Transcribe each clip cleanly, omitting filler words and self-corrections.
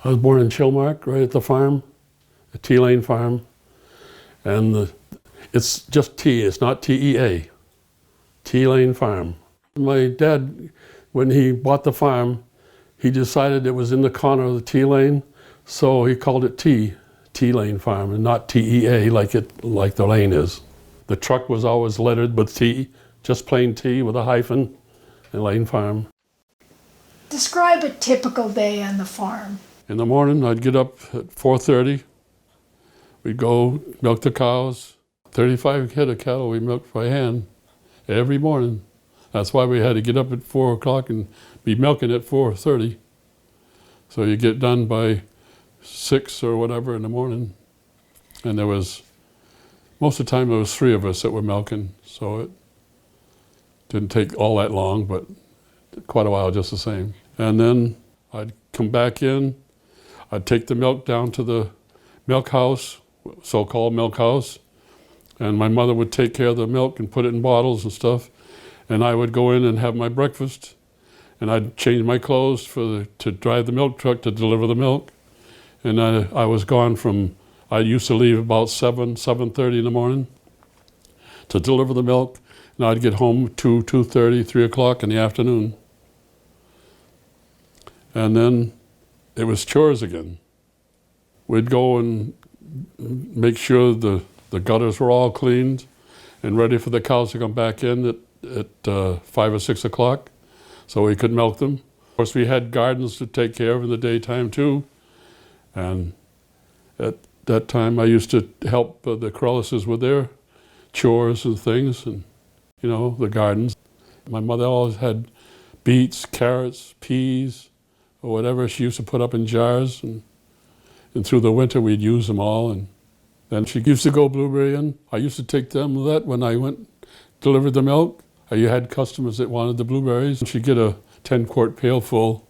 I was born in Chilmark, right at the farm, the Tea Lane farm. And it's just T, it's not T-E-A, Tea Lane farm. My dad, when he bought the farm, he decided it was in the corner of the Tea Lane, so he called it Tea Lane farm, and not T-E-A like the lane is. The truck was always lettered with T, just plain T with a hyphen, and Lane farm. Describe a typical day on the farm. In the morning, I'd get up at 4:30. We'd go milk the cows. 35 head of cattle we milked by hand every morning. That's why we had to get up at 4 o'clock and be milking at 4:30. So you get done by 6 or whatever in the morning. And there was, most of the time there was 3 of us that were milking, so it didn't take all that long, but quite a while just the same. And then I'd come back in, I'd take the milk down to the milk house, so-called milk house, and my mother would take care of the milk and put it in bottles and stuff, and I would go in and have my breakfast, and I'd change my clothes to drive the milk truck to deliver the milk. And I was gone from, I used to leave about 7:30 in the morning to deliver the milk, and I'd get home 2:30, 3 o'clock in the afternoon. And then it was chores again. We'd go and make sure the gutters were all cleaned and ready for the cows to come back in at 5 or 6 o'clock so we could milk them. Of course, we had gardens to take care of in the daytime too. And at that time, I used to help the Corellises with their chores and things, and, you know, the gardens. My mother always had beets, carrots, peas, or whatever she used to put up in jars, and through the winter we'd use them all. And then she used to go blueberrying. I used to take them with that when I went delivered the milk. I had customers that wanted the blueberries. She'd get a 10-quart pail full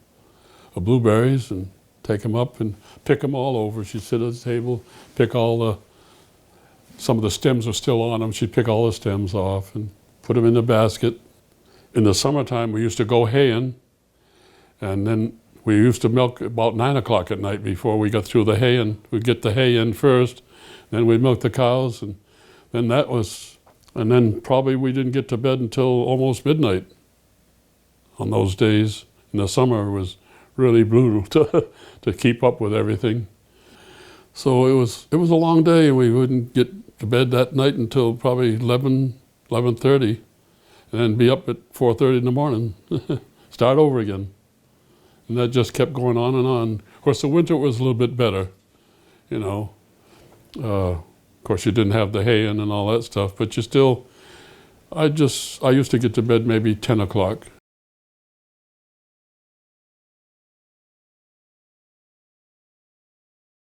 of blueberries and take them up and pick them all over. She'd sit at the table, pick all some of the stems were still on them. She'd pick all the stems off and put them in the basket. In the summertime, we used to go haying, and then we used to milk about 9 o'clock at night before we got through the haying. We'd get the hay in first, then we'd milk the cows, and then probably we didn't get to bed until almost midnight on those days. In the summer, it was really brutal to keep up with everything. So it was a long day, and we wouldn't get to bed that night until probably 11:30, and then be up at 4:30 in the morning, start over again. And that just kept going on and on. Of course, the winter was a little bit better, you know. Of course, you didn't have the hay in and all that stuff, but you still, I used to get to bed maybe 10 o'clock.